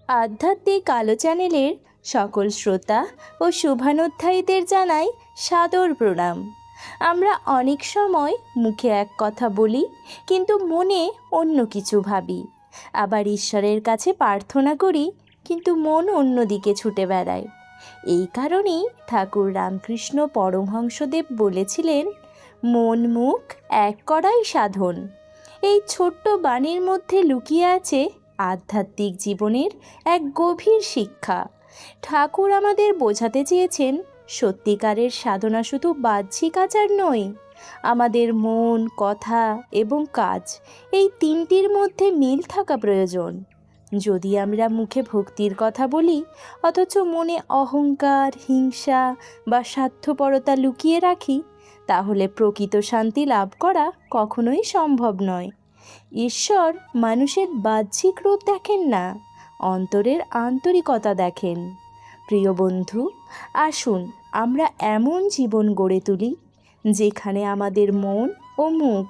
আধ্যাত্মিক আলো চ্যানেলের সকল শ্রোতা ও শুভানুধ্যায়ীদের জানাই সাদর প্রণাম। আমরা অনেক সময় মুখে এক কথা বলি, কিন্তু মনে অন্য কিছু ভাবি। আবার ঈশ্বরের কাছে প্রার্থনা করি, কিন্তু মন অন্যদিকে ছুটে বেড়ায়। এই কারণেই ঠাকুর রামকৃষ্ণ পরমহংসদেব বলেছিলেন, মন মুখ এক করাই সাধন। এই ছোট্ট বাণীর মধ্যে লুকিয়ে আছে আধ্যাত্মিক জীবনের এক গভীর শিক্ষা। ঠাকুর আমাদের বোঝাতে চেয়েছেন, সত্যিকারের সাধনা শুধু বাহ্যিক আচার নয়, আমাদের মন, কথা এবং কাজ এই তিনটির মধ্যে মিল থাকা প্রয়োজন। যদি আমরা মুখে ভক্তির কথা বলি, অথচ মনে অহংকার, হিংসা বা স্বার্থপরতা লুকিয়ে রাখি, তাহলে প্রকৃত শান্তি লাভ করা কখনোই সম্ভব নয়। ঈশ্বর মানুষের বাহ্যিক রূপ দেখেন না, অন্তরের আন্তরিকতা দেখেন। প্রিয় বন্ধু, আসুন আমরা এমন জীবন গড়ে তুলি যেখানে আমাদের মন ও মুখ